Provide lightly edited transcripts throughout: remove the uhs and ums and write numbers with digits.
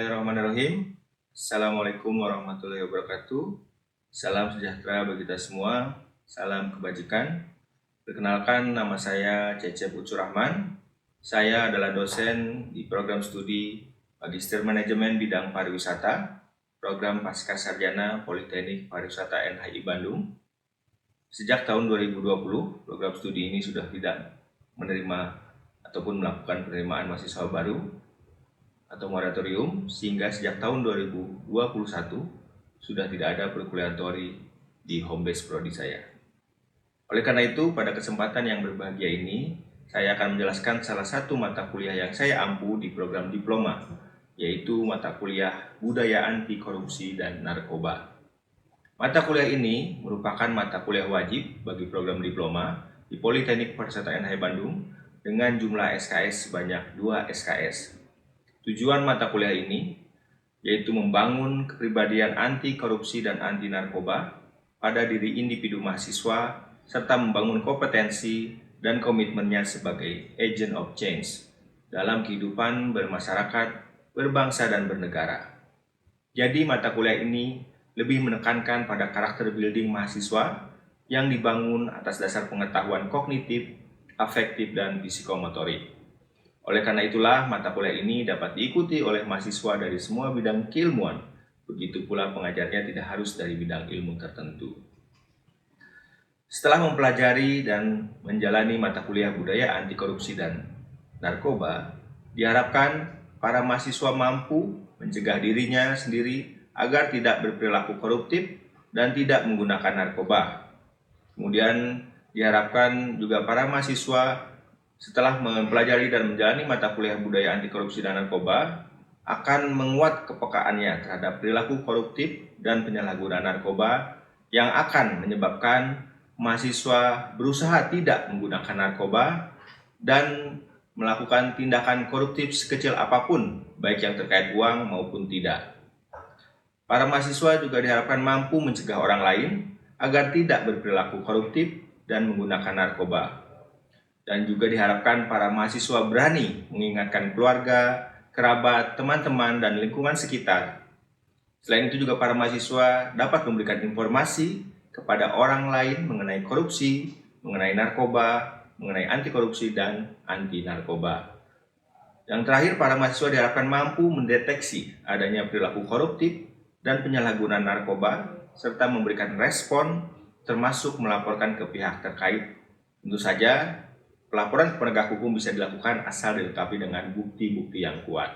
Bismillahirrahmanirrahim. Assalamualaikum warahmatullahi wabarakatuh. Salam sejahtera bagi kita semua. Salam kebajikan. Perkenalkan, nama saya Cecep Ucur Rahman. Saya adalah dosen di program studi Magister Manajemen Bidang Pariwisata, program Pasca Sarjana Politeknik Pariwisata NHI Bandung. Sejak tahun 2020, program studi ini sudah tidak menerima ataupun melakukan penerimaan mahasiswa baru atau moratorium, sehingga sejak tahun 2021 sudah tidak ada perkuliahan teori di home base prodi saya. Oleh karena itu, pada kesempatan yang berbahagia ini, saya akan menjelaskan salah satu mata kuliah yang saya ampu di program diploma, yaitu mata kuliah Budaya Anti Korupsi dan Narkoba. Mata kuliah ini merupakan mata kuliah wajib bagi program diploma di Politeknik Pariwisata NHI Bandung dengan jumlah SKS sebanyak 2 SKS. Tujuan mata kuliah ini yaitu membangun kepribadian anti korupsi dan anti narkoba pada diri individu mahasiswa serta membangun kompetensi dan komitmennya sebagai agent of change dalam kehidupan bermasyarakat, berbangsa, dan bernegara. Jadi mata kuliah ini lebih menekankan pada karakter building mahasiswa yang dibangun atas dasar pengetahuan kognitif, afektif, dan psikomotorik. Oleh karena itulah, mata kuliah ini dapat diikuti oleh mahasiswa dari semua bidang keilmuan. Begitu pula pengajarnya tidak harus dari bidang ilmu tertentu. Setelah mempelajari dan menjalani mata kuliah Budaya Anti Korupsi dan Narkoba, diharapkan para mahasiswa mampu mencegah dirinya sendiri agar tidak berperilaku koruptif dan tidak menggunakan narkoba. Kemudian diharapkan juga para mahasiswa setelah mempelajari dan menjalani mata kuliah Budaya Anti Korupsi dan Narkoba akan menguat kepekaannya terhadap perilaku koruptif dan penyalahgunaan narkoba yang akan menyebabkan mahasiswa berusaha tidak menggunakan narkoba dan melakukan tindakan koruptif sekecil apapun, baik yang terkait uang maupun tidak. Para mahasiswa juga diharapkan mampu mencegah orang lain agar tidak berperilaku koruptif dan menggunakan narkoba. Dan juga diharapkan para mahasiswa berani mengingatkan keluarga, kerabat, teman-teman, dan lingkungan sekitar. Selain itu juga para mahasiswa dapat memberikan informasi kepada orang lain mengenai korupsi, mengenai narkoba, mengenai anti korupsi dan anti narkoba. Yang terakhir, para mahasiswa diharapkan mampu mendeteksi adanya perilaku koruptif dan penyalahgunaan narkoba, serta memberikan respon termasuk melaporkan ke pihak terkait. Tentu saja, pelaporan ke penegak hukum bisa dilakukan asal dilengkapi dengan bukti-bukti yang kuat.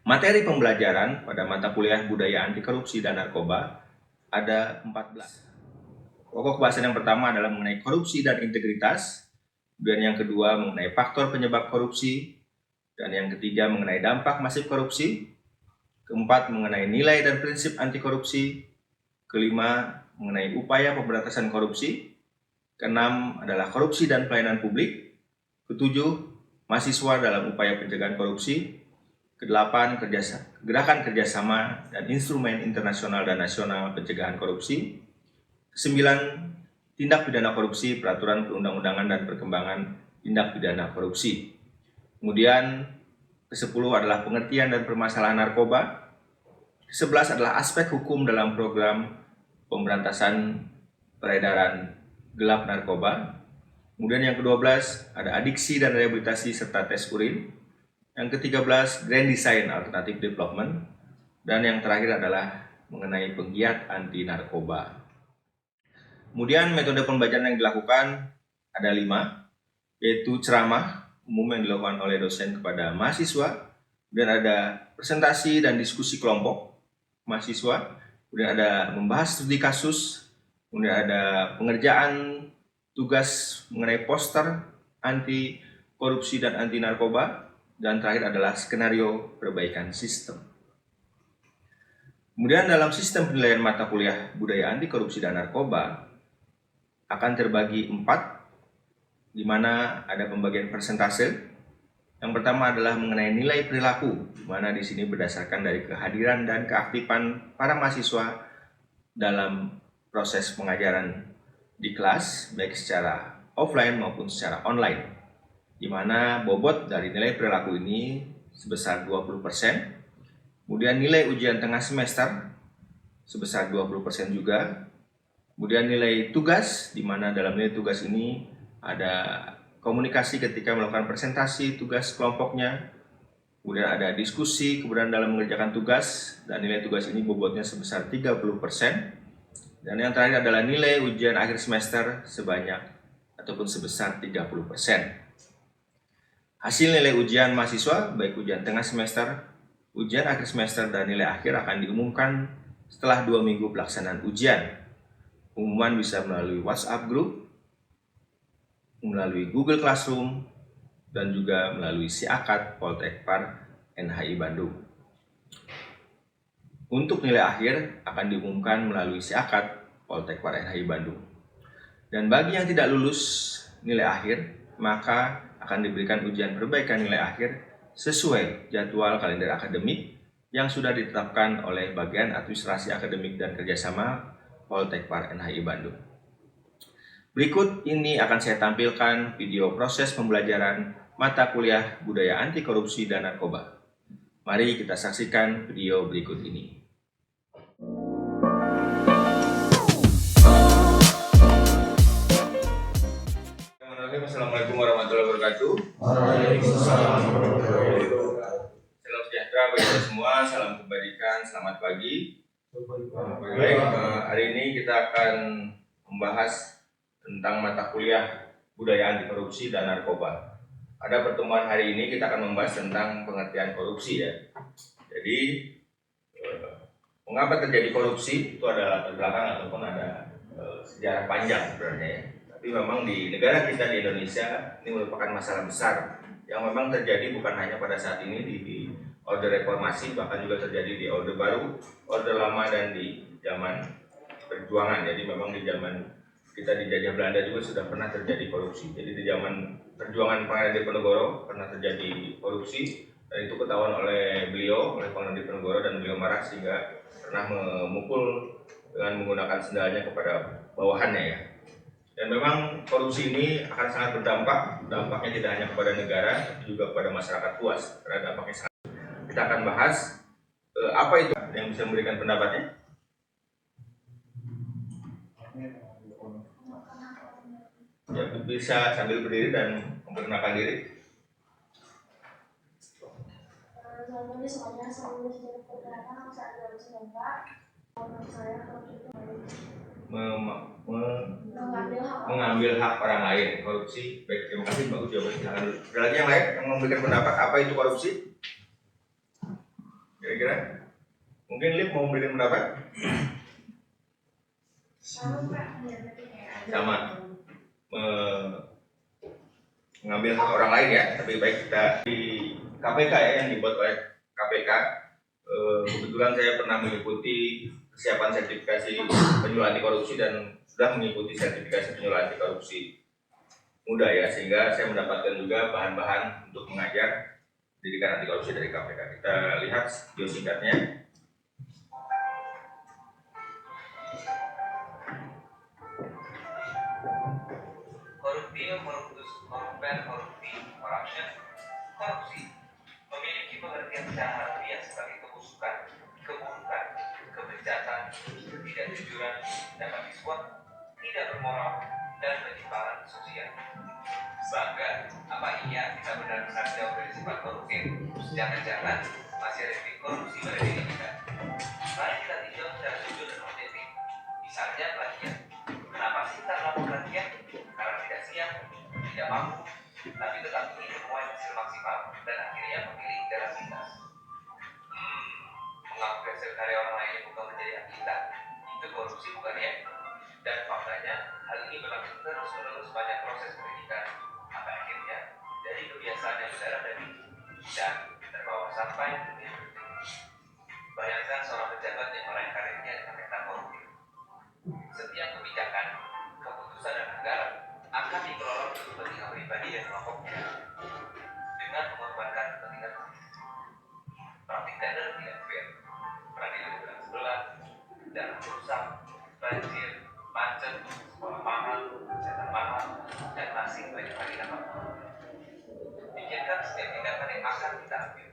Materi pembelajaran pada mata kuliah Budaya Anti Korupsi dan Narkoba ada 14. Pokok bahasan yang pertama adalah mengenai korupsi dan integritas, kemudian yang kedua mengenai faktor penyebab korupsi, dan yang ketiga mengenai dampak masif korupsi, keempat mengenai nilai dan prinsip anti korupsi, kelima mengenai upaya pemberantasan korupsi, keenam adalah korupsi dan pelayanan publik, ketujuh mahasiswa dalam upaya pencegahan korupsi, kedelapan gerakan kerjasama dan instrumen internasional dan nasional pencegahan korupsi, kesembilan tindak pidana korupsi, peraturan perundang-undangan dan perkembangan tindak pidana korupsi. Kemudian kesepuluh adalah pengertian dan permasalahan narkoba, kesebelas adalah aspek hukum dalam program pemberantasan peredaran gelap narkoba. Kemudian yang ke-12 ada adiksi dan rehabilitasi serta tes urin. Yang ke-13 Grand Design Alternative Development. Dan yang terakhir adalah mengenai penggiat anti narkoba. Kemudian metode pembelajaran yang dilakukan ada 5, yaitu ceramah umum yang dilakukan oleh dosen kepada mahasiswa. Kemudian ada presentasi dan diskusi kelompok mahasiswa. Kemudian ada membahas studi kasus. Kemudian ada pengerjaan tugas mengenai poster anti korupsi dan anti narkoba. Dan terakhir adalah skenario perbaikan sistem. Kemudian dalam sistem penilaian mata kuliah Budaya Anti Korupsi dan Narkoba akan terbagi 4, di mana ada pembagian persentase. Yang pertama adalah mengenai nilai perilaku, di mana di sini berdasarkan dari kehadiran dan keaktifan para mahasiswa dalam proses pengajaran di kelas, baik secara offline maupun secara online, di mana bobot dari nilai perilaku ini sebesar 20%, Kemudian nilai ujian tengah semester sebesar 20% juga. Kemudian nilai tugas, di mana dalam nilai tugas ini ada komunikasi ketika melakukan presentasi tugas kelompoknya. Kemudian ada diskusi, kemudian dalam mengerjakan tugas, dan nilai tugas ini bobotnya sebesar 30%. Dan yang terakhir adalah nilai ujian akhir semester sebanyak ataupun sebesar 30%. Hasil nilai ujian mahasiswa, baik ujian tengah semester, ujian akhir semester, dan nilai akhir akan diumumkan setelah 2 minggu pelaksanaan ujian. Pengumuman bisa melalui WhatsApp Group, melalui Google Classroom, dan juga melalui SIAKAD Poltekpar NHI Bandung. Untuk nilai akhir akan diumumkan melalui SIAKAD Poltekpar NHI Bandung. Dan bagi yang tidak lulus nilai akhir, maka akan diberikan ujian perbaikan nilai akhir sesuai jadwal kalender akademik yang sudah ditetapkan oleh Bagian Administrasi Akademik dan Kerjasama Poltekpar NHI Bandung. Berikut ini akan saya tampilkan video proses pembelajaran mata kuliah Budaya Anti Korupsi dan Narkoba. Mari kita saksikan video berikut ini. Assalamualaikum warahmatullahi wabarakatuh. Waalaikumsalam warahmatullahi wabarakatuh. Salam sejahtera bagi kita semua, salam kebajikan, selamat pagi. Baik, hari ini kita akan membahas tentang mata kuliah Budaya Anti Korupsi dan Narkoba. Pada pertemuan hari ini kita akan membahas tentang pengertian korupsi ya. Jadi mengapa terjadi korupsi itu adalah latar belakang ataupun ada sejarah panjang sebenarnya ya. Tapi memang di negara kita di Indonesia ini merupakan masalah besar yang memang terjadi bukan hanya pada saat ini di Orde Reformasi, bahkan juga terjadi di Orde Baru, Orde Lama, dan di zaman perjuangan. Jadi memang di zaman kita dijajah Belanda juga sudah pernah terjadi korupsi. Jadi di zaman perjuangan Pangeran Diponegoro pernah terjadi korupsi, dan itu ketahuan oleh beliau, oleh Pangeran Diponegoro, dan beliau marah sehingga pernah memukul dengan menggunakan sendalnya kepada bawahannya ya. Dan memang korupsi ini akan sangat berdampak, dampaknya tidak hanya kepada negara, tapi juga kepada masyarakat luas. Karena dampaknya sangat. Kita akan bahas apa itu yang bisa memberikan pendapatnya. Ya, bisa sambil berdiri dan memperkenalkan diri. Mengambil hak orang lain, korupsi. Baik, terima kasih, bagus jawabannya. Ada lagi yang lain yang memberikan pendapat apa itu korupsi? Kira-kira? Mungkin Lip mau memberikan pendapat? Sama. Mengambil hak orang lain ya, tapi baik kita di KPK ya, yang dibuat oleh KPK. Kebetulan saya pernah mengikuti kesiapan sertifikasi penyuluh anti korupsi dan sudah mengikuti sertifikasi penyuluh anti korupsi muda ya, sehingga saya mendapatkan juga bahan-bahan untuk mengajar pendidikan anti korupsi dari KPK. Kita lihat video singkatnya. Korupsi memiliki pengertian secara harfiah sebagai kebusukan, keburukan, kebejatan, ketidakjujuran, dapat disuap, tidak bermoral, dan penyimpangan sosial. Bahkan, apa iya kita benar-benar jauh dari sifat koruptif? Jangan-jangan masih ada titik korupsi pada diri kita. Mari kita tinjau secara jujur dan objektif. Misalnya plagiat. Kenapa sih kita melakukan plagiat? Karena tidak siap, tidak mampu, tapi tetap ingin menuai hasil maksimal dan akhirnya memilih jalan pintas. Mengaku hasil karya orang lain bukan menjadi hak kita, itu korupsi bukan ya? Dan faktanya, hal ini berlangsung terus-menerus banyak proses pendidikan. Sampai akhirnya, dari kebiasaan yang berdarah daging dan terbawa sampai dunia penting. Bayangkan seorang pejabat yang meraih karirnya dengan kata koruptif. Setiap kebijakan, keputusan dan anggaran akan dikelola untuk kepentingan pribadi dan kelompoknya dengan mengorbankan kepentingan praktik tender tidak fair, peradilan bulan sebelah, dan rusak, banjir, macet, sekolah mahal, kesehatan mahal, dan masih banyak lagi dampak. Pikirkan setiap tindakan yang akan kita ambil.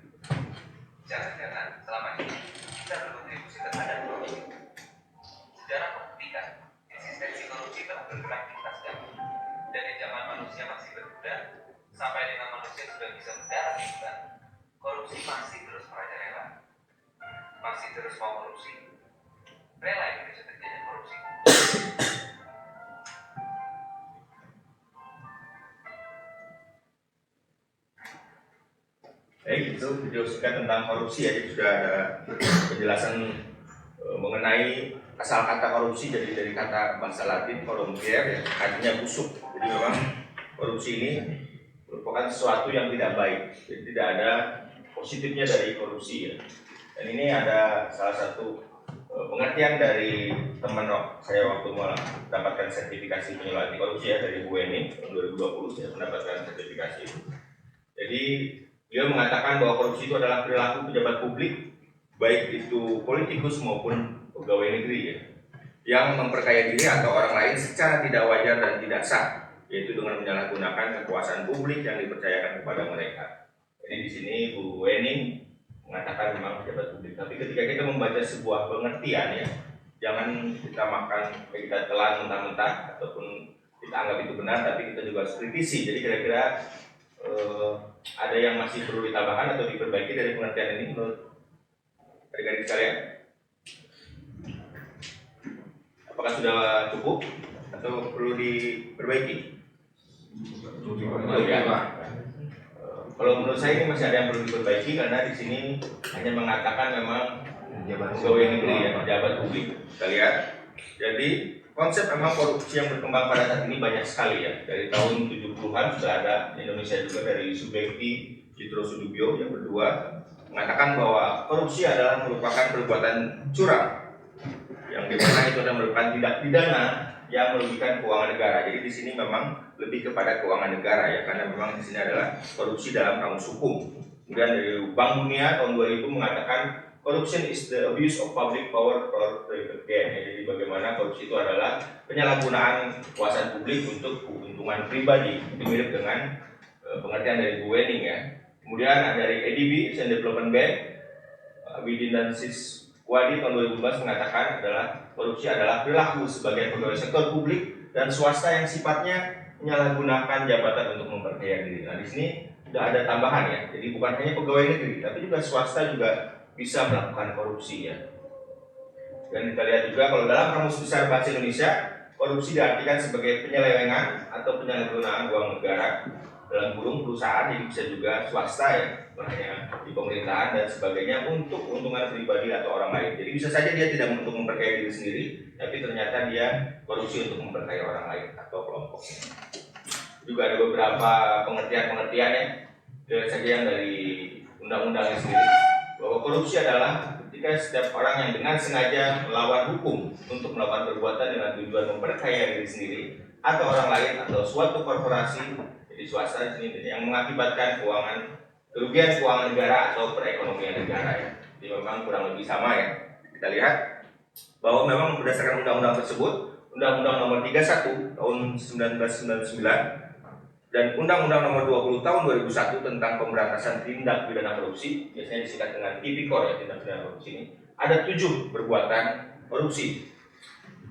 Jangan-jangan selama ini terus mau korupsi? Rela Indonesia terjadi korupsi? Baik, itu video singkat tentang korupsi ya. Jadi sudah ada penjelasan mengenai asal kata korupsi, jadi dari kata bahasa Latin corrumpere ya, artinya busuk. Jadi memang korupsi ini merupakan sesuatu yang tidak baik. Jadi tidak ada positifnya dari korupsi ya. Dan ini ada salah satu pengertian dari teman saya waktu mendapatkan sertifikasi penyuluh anti korupsi ya dari Bu Eni tahun 2020 saya mendapatkan sertifikasi itu. Jadi dia mengatakan bahwa korupsi itu adalah perilaku pejabat publik, baik itu politikus maupun pegawai negeri ya, yang memperkaya diri atau orang lain secara tidak wajar dan tidak sah, yaitu dengan menyalahgunakan kekuasaan publik yang dipercayakan kepada mereka. Jadi di sini Bu Weni mengatakan memang pejabat publik, tapi ketika kita membaca sebuah pengertian ya, jangan kita makan, kita telan mentah-mentah ataupun kita anggap itu benar, tapi kita juga harus kritisi. Jadi kira-kira ada yang masih perlu ditambahkan atau diperbaiki dari pengertian ini menurut adik-adik sekalian? Apakah sudah cukup atau perlu diperbaiki? Cukup ya. Kalau menurut saya ini masih ada yang perlu diperbaiki karena di sini hanya mengatakan memang pegawai negeri ya, pejabat publik. Kita lihat. Jadi konsep memang korupsi yang berkembang pada saat ini banyak sekali ya. Dari tahun 70-an sudah ada di Indonesia juga dari Subekti Citro Sudibyo yang berdua mengatakan bahwa korupsi adalah merupakan perbuatan curang yang dimana itu adalah merupakan tindak pidana yang merugikan keuangan negara. Jadi di sini memang lebih kepada keuangan negara ya, karena memang di sini adalah korupsi dalam kamus hukum. Kemudian dari Bank Dunia tahun 2000 mengatakan corruption is the abuse of public power for private gain. Jadi bagaimana korupsi itu adalah penyalahgunaan kekuasaan publik untuk keuntungan pribadi. Itu mirip dengan pengertian dari Bu Wening ya. Kemudian dari ADB, Asian Development Bank, Widin dan Sis Wadi tahun 2012 mengatakan adalah korupsi adalah perilaku sebagian pegawai sektor publik dan swasta yang sifatnya menyalahgunakan jabatan untuk memperkaya diri. Nah di sini sudah ada tambahan ya. Jadi bukan hanya pegawai negeri, tapi juga swasta juga bisa melakukan korupsi ya. Dan kita lihat juga kalau dalam Kamus Besar Bahasa Indonesia, korupsi diartikan sebagai penyelewengan atau penyalahgunaan uang negara dalam kurung perusahaan, jadi bisa juga swasta ya, hanya di pemerintahan dan sebagainya untuk keuntungan pribadi atau orang lain. Jadi bisa saja dia tidak untuk memperkaya diri sendiri, tapi ternyata dia korupsi untuk memperkaya orang lain atau kelompoknya. Juga ada beberapa pengertian-pengertian ya, saja yang dari undang-undangnya sendiri, bahwa korupsi adalah ketika setiap orang yang dengan sengaja melawan hukum untuk melakukan perbuatan dengan tujuan memperkaya diri sendiri atau orang lain atau suatu korporasi di swasta di sini yang mengakibatkan kerugian keuangan negara atau perekonomian negara ya. Jadi memang kurang lebih sama ya. Kita lihat bahwa memang berdasarkan undang-undang tersebut, Undang-Undang Nomor 31 tahun 1999 dan Undang-Undang Nomor 20 tahun 2001 tentang pemberantasan tindak pidana korupsi, biasanya disingkat dengan Tipikor ya, tindak pidana korupsi ini, ada 7 perbuatan korupsi.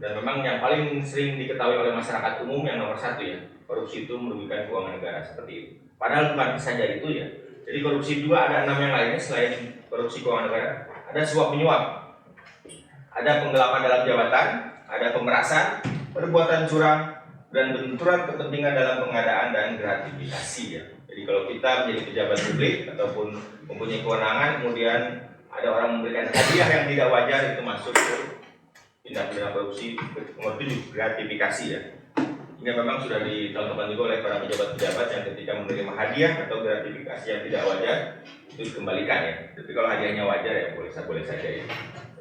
Dan memang yang paling sering diketahui oleh masyarakat umum yang nomor 1 ya, korupsi itu merugikan keuangan negara seperti itu. Padahal bukan saja itu ya. Jadi korupsi juga ada 6 yang lainnya selain korupsi keuangan negara. Ada suap menyuap, ada penggelapan dalam jabatan, ada pemerasan, perbuatan curang, dan benturan kepentingan dalam pengadaan dan gratifikasi ya. Jadi kalau kita menjadi pejabat publik ataupun mempunyai kewenangan, kemudian ada orang memberikan hadiah yang tidak wajar, itu masuk ke tindak pidana korupsi nomor 7, gratifikasi ya. Ini memang sudah ditonton juga oleh para pejabat-pejabat yang ketika menerima hadiah atau gratifikasi yang tidak wajar itu dikembalikan ya. Tapi kalau hadiahnya wajar ya boleh saja ya.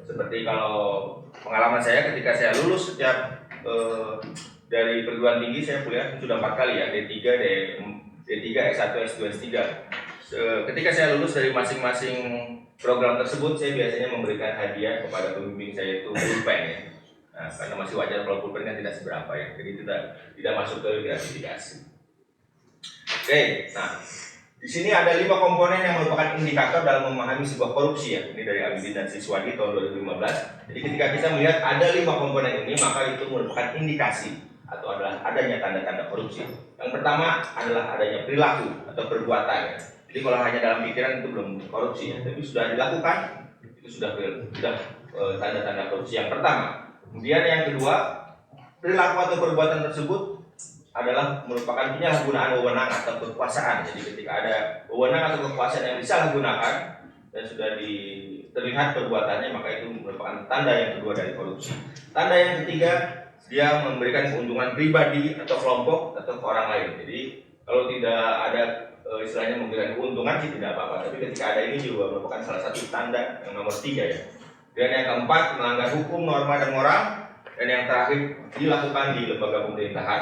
Seperti kalau pengalaman saya ketika saya lulus setiap dari perguruan tinggi, saya kuliah sudah 4 kali ya, D3, D3, S1, S2, S3. Ketika saya lulus dari masing-masing program tersebut, saya biasanya memberikan hadiah kepada pembimbing saya itu pulpen ya. Nah, karena masih wajar kalau pulpen kan tidak seberapa ya, jadi tidak masuk ke gratifikasi. Oke, nah di sini ada 5 komponen yang merupakan indikator dalam memahami sebuah korupsi ya. Ini dari Abidin dan Siswadi tahun 2015. Jadi ketika kita melihat ada 5 komponen ini, maka itu merupakan indikasi atau adalah adanya tanda-tanda korupsi. Yang pertama adalah adanya perilaku atau perbuatan ya. Jadi kalau hanya dalam pikiran itu belum korupsi ya, tapi sudah dilakukan itu Itu sudah tanda-tanda korupsi yang pertama. Kemudian yang kedua, perilaku atau perbuatan tersebut adalah merupakan penyalahgunaan wewenang atau kekuasaan. Jadi ketika ada wewenang atau kekuasaan yang disalahgunakan dan sudah terlihat perbuatannya, maka itu merupakan tanda yang kedua dari korupsi. Tanda yang ketiga, dia memberikan keuntungan pribadi atau kelompok atau ke orang lain. Jadi kalau tidak ada istilahnya memberikan keuntungan sih tidak apa-apa. Tapi ketika ada ini juga merupakan salah satu tanda yang nomor 3 ya. Dan yang keempat, melanggar hukum, norma dan moral. Dan yang terakhir, dilakukan di lembaga pemerintahan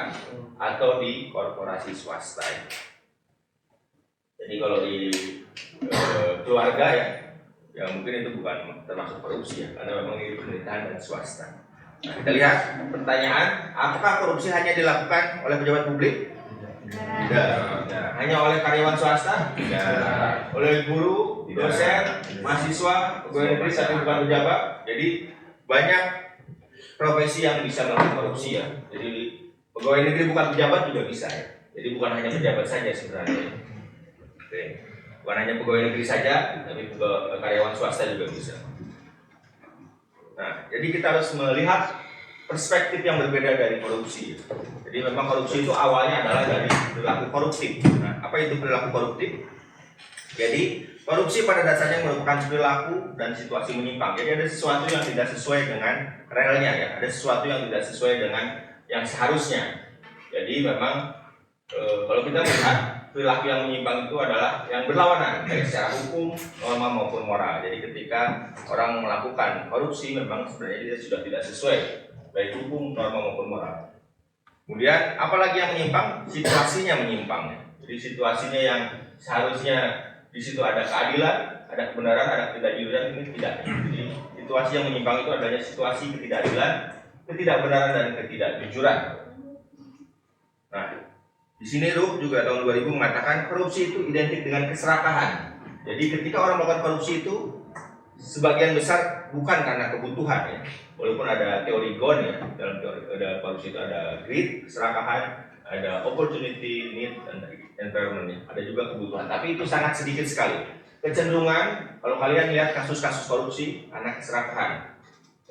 atau di korporasi swasta. Jadi kalau di keluarga ya mungkin itu bukan termasuk korupsi ya, karena memang ini pemerintahan dan swasta. Nah, kita lihat pertanyaan, apakah korupsi hanya dilakukan oleh pejabat publik? Tidak. Hanya oleh karyawan swasta? Tidak. Oleh guru, dosen, mahasiswa, pegawai negeri tapi bukan pejabat. Jadi banyak profesi yang bisa melakukan korupsi ya. Jadi pegawai negeri bukan pejabat juga bisa ya. Jadi bukan hanya pejabat saja sebenarnya. Oke. Bukan hanya pegawai negeri saja, tapi juga karyawan swasta juga bisa. Nah, jadi kita harus melihat perspektif yang berbeda dari korupsi. Jadi memang korupsi itu awalnya adalah dari perilaku koruptif. Nah, apa itu perilaku koruptif? Jadi korupsi pada dasarnya merupakan perilaku dan situasi menyimpang. Jadi ada sesuatu yang tidak sesuai dengan relnya ya. Ada sesuatu yang tidak sesuai dengan yang seharusnya. Jadi memang kalau kita lihat perilaku yang menyimpang itu adalah yang berlawanan baik secara hukum, norma maupun moral. Jadi ketika orang melakukan korupsi memang sebenarnya dia sudah tidak sesuai baik hukum, norma maupun moral. Kemudian apalagi yang menyimpang, situasinya menyimpang. Jadi situasinya yang seharusnya di situ ada keadilan, ada kebenaran, ada ketidakjujuran, ini tidak. Jadi situasi yang menyimpang itu adalah situasi ketidakadilan, ketidakbenaran dan ketidakjujuran. Nah, di sini Ruh juga tahun 2000 mengatakan korupsi itu identik dengan keserakahan. Jadi ketika orang melakukan korupsi itu sebagian besar bukan karena kebutuhan ya. Walaupun ada teori GON ya, dalam teori ada korupsi itu ada greed, keserakahan, ada opportunity, need, dan environment ya. Ada juga kebutuhan, tapi itu sangat sedikit sekali. Kecenderungan kalau kalian lihat kasus-kasus korupsi karena keserakahan.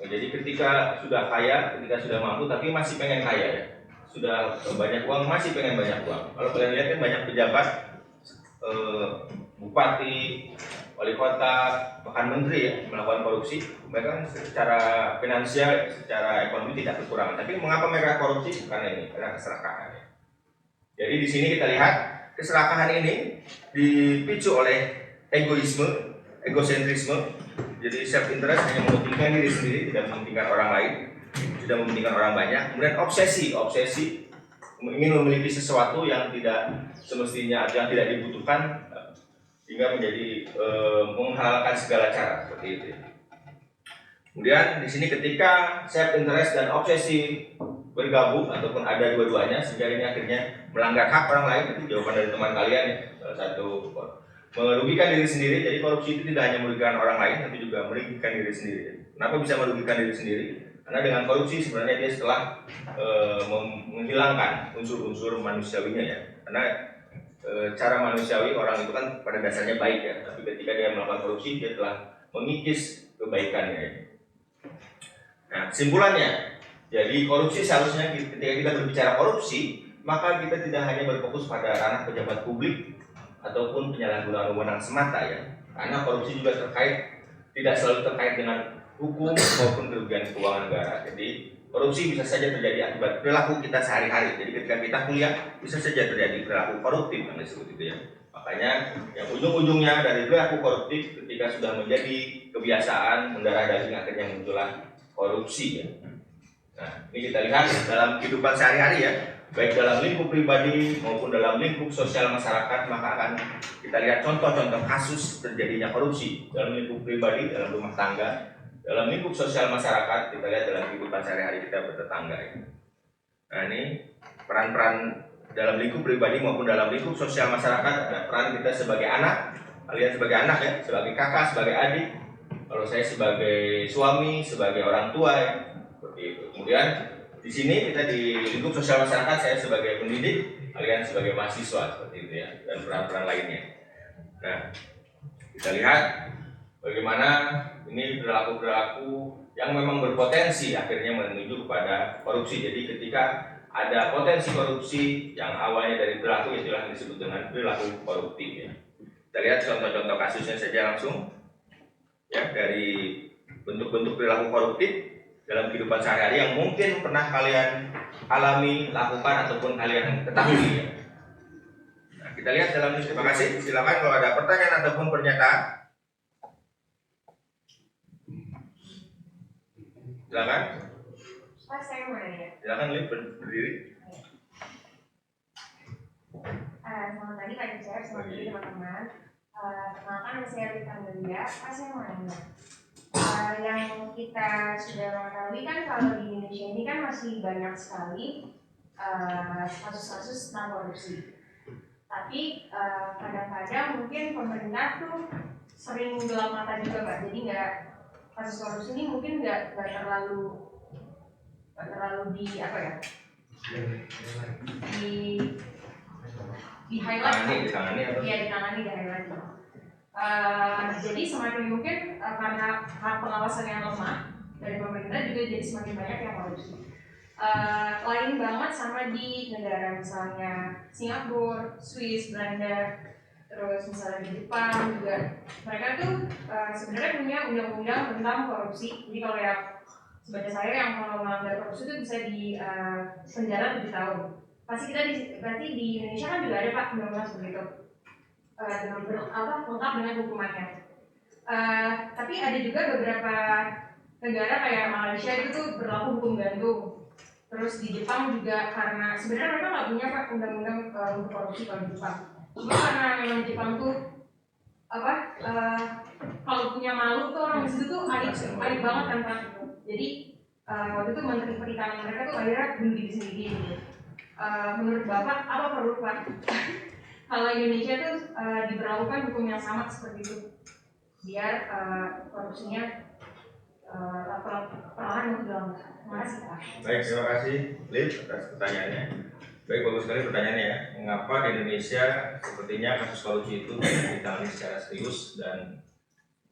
Nah, jadi ketika sudah kaya, ketika sudah mampu tapi masih pengen kaya ya. Sudah banyak uang masih pengen banyak uang. Kalau kalian lihat kan banyak pejabat, bupati, wali kota, bahkan menteri ya melakukan korupsi. Mereka kan secara finansial, secara ekonomi tidak kekurangan. Tapi mengapa mereka korupsi? Karena keserakahan. Jadi di sini kita lihat keserakahan ini dipicu oleh egoisme, egosentrisme. Jadi self interest hanya mementingkan diri sendiri, tidak mementingkan orang lain, tidak mementingkan orang banyak. Kemudian obsesi ingin memiliki sesuatu yang tidak semestinya, yang tidak dibutuhkan, hingga menjadi menghalalkan segala cara seperti itu. Kemudian di sini ketika self interest dan obsesi bergabung ataupun ada dua-duanya sehingga ini akhirnya melanggar hak orang lain, itu jawaban dari teman kalian ya. Salah satu merugikan diri sendiri. Jadi korupsi itu tidak hanya merugikan orang lain tapi juga merugikan diri sendiri. Kenapa bisa merugikan diri sendiri? Karena dengan korupsi sebenarnya dia setelah menghilangkan unsur-unsur manusiawinya ya. Karena cara manusiawi orang itu kan pada dasarnya baik ya, tapi ketika dia melakukan korupsi dia telah mengikis kebaikannya ya. Nah, kesimpulannya, jadi korupsi seharusnya ketika kita berbicara korupsi, maka kita tidak hanya berfokus pada ranah pejabat publik ataupun penyalahgunaan wewenang semata ya. Karena korupsi juga tidak selalu terkait dengan hukum maupun kerugian keuangan negara. Jadi korupsi bisa saja terjadi akibat perilaku kita sehari-hari. Jadi ketika kita kuliah bisa saja terjadi perilaku koruptif yang disebut itu ya. Makanya yang ujung-ujungnya dari perilaku koruptif ketika sudah menjadi kebiasaan mendarah daging akhirnya muncullah korupsi ya. Nah, ini kita lihat dalam kehidupan sehari-hari ya, baik dalam lingkup pribadi maupun dalam lingkup sosial masyarakat, maka akan kita lihat contoh-contoh kasus terjadinya korupsi dalam lingkup pribadi, dalam rumah tangga, dalam lingkup sosial masyarakat, kita lihat dalam kehidupan sehari-hari kita bertetangga ya. Nah, ini peran-peran dalam lingkup pribadi maupun dalam lingkup sosial masyarakat. Ada peran kita sebagai anak, kalian sebagai anak ya, sebagai kakak, sebagai adik. Kalau saya sebagai suami, sebagai orang tua ya, seperti itu. Kemudian di sini kita di lingkup sosial masyarakat, saya sebagai pendidik, kalian sebagai mahasiswa seperti itu ya, dan peran-peran lainnya. Nah, kita lihat bagaimana Ini perilaku-perilaku yang memang berpotensi akhirnya menuju kepada korupsi. Jadi ketika ada potensi korupsi yang awalnya dari perilaku, itulah yang disebut dengan perilaku koruptif ya. Kita lihat contoh-contoh kasusnya saja langsung ya, dari bentuk-bentuk perilaku koruptif dalam kehidupan sehari-hari yang mungkin pernah kalian alami, lakukan ataupun kalian ketahui ya. Nah, kita lihat dalam list. Terima kasih. Silakan kalau ada pertanyaan ataupun pernyataan. Silakan. Pak, saya mau nanya. Silakan Lip, berdiri. Selamat pagi Pak Dicer, selamat pagi teman-teman. Perkenalkan nama saya Rita Anggelia. Pak, saya mau nanya. Yang kita sudah mengetahui kan kalau di Indonesia ini kan masih banyak sekali kasus-kasus tentang korupsi. Tapi kadang-kadang mungkin pemerintah tuh sering gelap mata juga Pak. Jadi nggak, kasus korupsi ini mungkin nggak terlalu di apa ya, di highlight, ditangani di highlight. Jadi semakin mungkin karena pengawasan yang lemah dari pemerintah juga jadi semakin banyak yang korupsi. Lain banget sama di negara misalnya Singapura, Swiss, Belanda, terus misalnya di Jepang juga, mereka tuh sebenarnya punya undang-undang tentang korupsi. Jadi kalau ya sebagai saya yang kalau melanggar korupsi itu bisa di penjara 7 tahun. Berarti di Indonesia kan juga ada Pak undang-undang seperti itu, lengkap dengan hukumannya. Tapi ada juga beberapa negara kayak Malaysia itu tuh berlaku hukum gantung. Terus di Jepang juga, karena sebenarnya mereka nggak punya Pak undang-undang untuk korupsi kalau di Jepang. Cuma karena memang Jepang tuh kalau punya malu tuh orang di situ tuh aib banget kan Pak. Jadi waktu itu menteri perikanan mereka tuh akhirnya bunuh diri sendiri gitu. Menurut Bapak apa perlu Pak kalau Indonesia tuh diberlakukan hukum yang sama seperti itu biar korupsinya perlahan menghilang? Terima kasih Pak. Baik, terima kasih Lip atas pertanyaannya. Baik, bagus sekali pertanyaannya ya. Mengapa di Indonesia sepertinya kasus korupsi itu tidak ditangani secara serius dan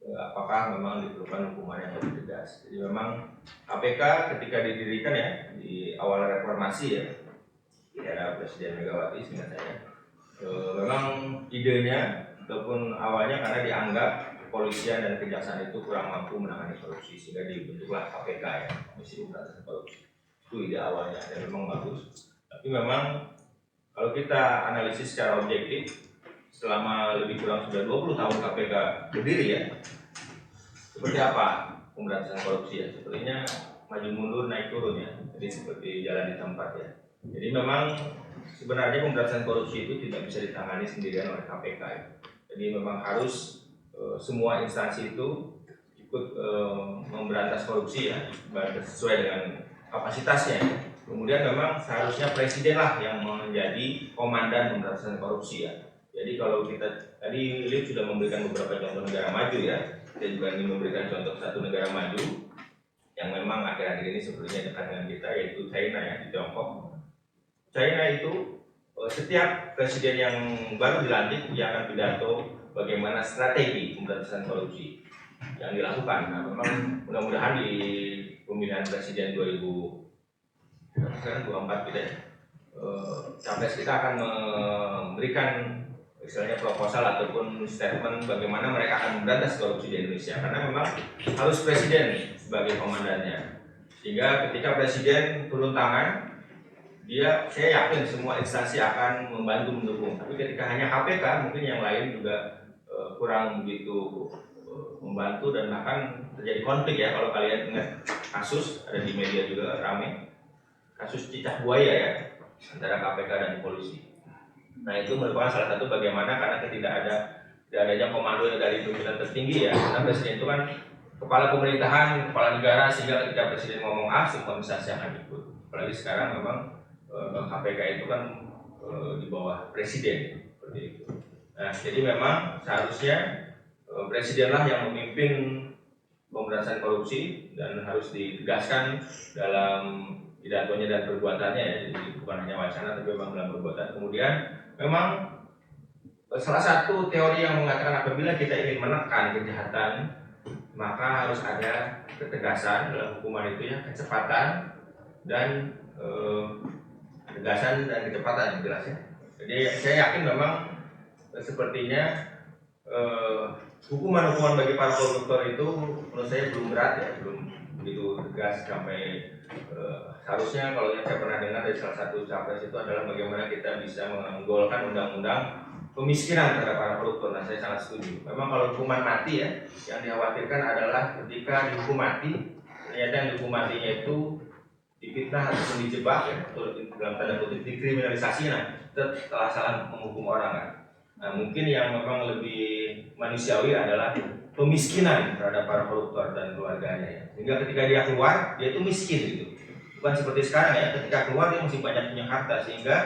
apakah memang diperlukan hukuman yang lebih tegas? Jadi memang KPK ketika didirikan ya di awal reformasi ya, di era Presiden Megawati seingat saya, memang idenya ataupun awalnya karena dianggap kepolisian dan kejaksaan itu kurang mampu menangani korupsi sehingga dibentuklah KPK ya, Komisi Pemberantasan Korupsi. Itu ide awalnya dan memang bagus. Tapi memang kalau kita analisis secara objektif, selama lebih kurang sudah 20 tahun KPK berdiri ya, seperti apa pemberantasan korupsi ya? Sepertinya maju mundur naik turun ya, jadi seperti jalan di tempat ya. Jadi memang sebenarnya pemberantasan korupsi itu tidak bisa ditangani sendirian oleh KPK ya. Jadi memang harus semua instansi itu ikut memberantas korupsi ya, sesuai dengan kapasitasnya. Kemudian memang seharusnya presiden lah yang menjadi komandan pemberantasan korupsi ya. Jadi kalau kita tadi Lip sudah memberikan beberapa contoh negara maju ya, saya juga ingin memberikan contoh satu negara maju yang memang akhir-akhir ini sebenarnya dekat dengan kita, yaitu China ya, di Tiongkok. China itu setiap presiden yang baru dilantik dia akan pidato bagaimana strategi pemberantasan korupsi yang dilakukan. Nah, memang mudah-mudahan di pemilihan presiden 2024 kita capres kita akan memberikan istilahnya proposal ataupun statement bagaimana mereka akan memberantas korupsi di Indonesia, karena memang harus presiden sebagai komandannya, sehingga ketika presiden turun tangan saya yakin semua instansi akan membantu mendukung. Tapi ketika hanya KPK mungkin yang lain juga kurang begitu membantu dan akan terjadi konflik ya. Kalau kalian ingat kasus ada di media juga ramai, kasus cicak buaya ya antara KPK dan polisi. Nah itu merupakan salah satu bagaimana karena tidak adanya komando dari pimpinan tertinggi ya. Karena presiden itu kan kepala pemerintahan, kepala negara, sehingga ketika presiden ngomong A semua instansi akan ikut. Apalagi sekarang memang KPK itu kan di bawah presiden seperti itu. Nah jadi memang seharusnya presidenlah yang memimpin pemberantasan korupsi dan harus ditegaskan dalam pidatonya dan perbuatannya ya. Jadi bukan hanya wacana tapi memang dalam perbuatan. Kemudian memang salah satu teori yang mengatakan apabila kita ingin menekan kejahatan maka harus ada ketegasan dalam hukuman itu ya, kecepatan dan ketegasan dan kecepatan yang jelas ya. Jadi saya yakin memang sepertinya hukuman-hukuman bagi para koruptor itu menurut saya belum berat ya, belum begitu tegas sampai harusnya kalau yang saya pernah dengar dari salah satu capres itu adalah bagaimana kita bisa menggolkan undang-undang pemiskinan terhadap para koruptor. Nah, saya sangat setuju. Memang kalau hukuman mati ya, yang dikhawatirkan adalah ketika dihukum mati, ternyata yang dihukum matinya itu difitnah ataupun dijebak ya, atau dalam tanda kutip dikriminalisasi, nah setelah salah menghukum orang kan. Nah, mungkin yang memang lebih manusiawi adalah pemiskinan terhadap para koruptor dan keluarganya ya. Sehingga ketika dia keluar, dia itu miskin gitu. Bukan seperti sekarang ya, ketika keluar dia masih banyak punya harta, sehingga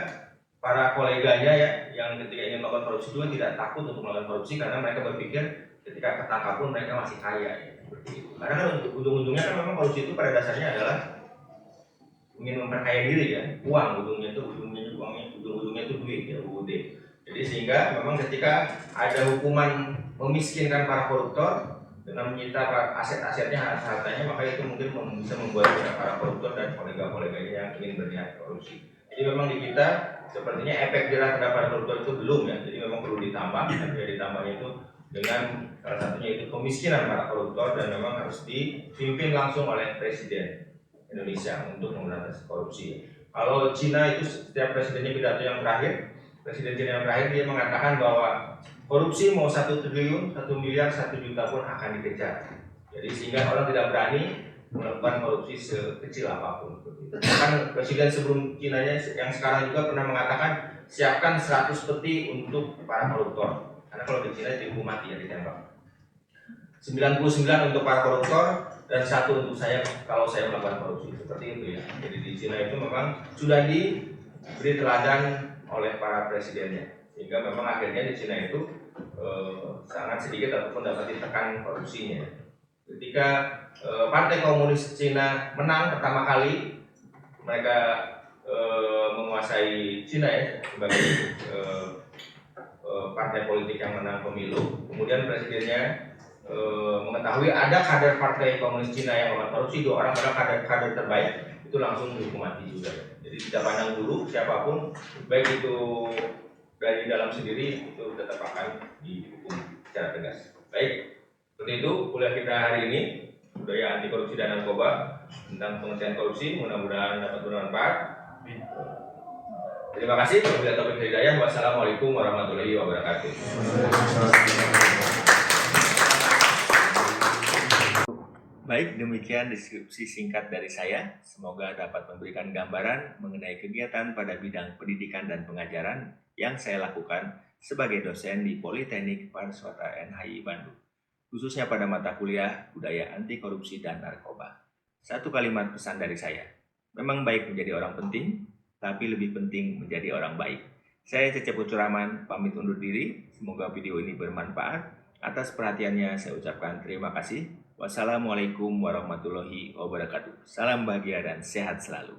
para koleganya ya yang ketika ingin melakukan korupsi juga tidak takut untuk melakukan korupsi karena mereka berpikir ketika ketangkap pun mereka masih kaya ya, seperti itu. Karena kan ujung-ujungnya kan memang korupsi itu pada dasarnya adalah ingin memperkaya diri ya, uang ujungnya itu duit ya, UUD. Jadi sehingga memang ketika ada hukuman memiskinkan para koruptor dengan menyita aset-asetnya, hartanya, maka itu mungkin bisa membuat para koruptor dan kolega-koleganya yang ingin berniat korupsi. Jadi memang di kita sepertinya efek jerah terhadap para koruptor itu belum ya, jadi memang perlu ditambah. Tapi ditambahnya itu dengan salah satunya itu kemiskinan para koruptor dan memang harus dipimpin langsung oleh Presiden Indonesia untuk memberantas korupsi. Kalau Cina itu setiap presidennya pidato yang terakhir, Presiden Cina yang terakhir dia mengatakan bahwa korupsi mau 1 triliun, 1 miliar, 1 juta pun akan dikejar. Jadi sehingga orang tidak berani melakukan korupsi sekecil apapun. Bahkan Presiden sebelum Cinanya yang sekarang juga pernah mengatakan siapkan 100 peti untuk para koruptor. Karena kalau di Cina dihukum mati ya, ditembak. 99 untuk para koruptor dan 1 untuk saya kalau saya melakukan korupsi, seperti itu ya. Jadi di Cina itu memang sudah diberi teladan oleh para presidennya, sehingga memang akhirnya di Cina itu sangat sedikit ataupun dapat ditekan korupsinya. Ketika Partai Komunis Cina menang pertama kali, mereka menguasai Cina ya sebagai partai politik yang menang pemilu. Kemudian presidennya mengetahui ada kader Partai Komunis Cina yang melakukan korupsi, 2 orang adalah kader terbaik, itu langsung dihukum mati juga. Jadi tidak pandang dulu siapapun, baik itu dari dalam sendiri, itu tetap akan dihukum secara tegas. Baik, seperti itu kuliah kita hari ini, budaya anti korupsi dan narkoba tentang pengertian korupsi, mudah-mudahan dapat bermanfaat. Terima kasih. Wabillahi taufiq wal hidayah. Wassalamualaikum warahmatullahi wabarakatuh. Baik, demikian deskripsi singkat dari saya. Semoga dapat memberikan gambaran mengenai kegiatan pada bidang pendidikan dan pengajaran yang saya lakukan sebagai dosen di Politeknik Parswata NHI Bandung, khususnya pada mata kuliah Budaya Anti Korupsi dan Narkoba. Satu kalimat pesan dari saya, memang baik menjadi orang penting, tapi lebih penting menjadi orang baik. Saya Cecep Ucuraman, pamit undur diri. Semoga video ini bermanfaat. Atas perhatiannya saya ucapkan terima kasih. Wassalamualaikum warahmatullahi wabarakatuh. Salam bahagia dan sehat selalu.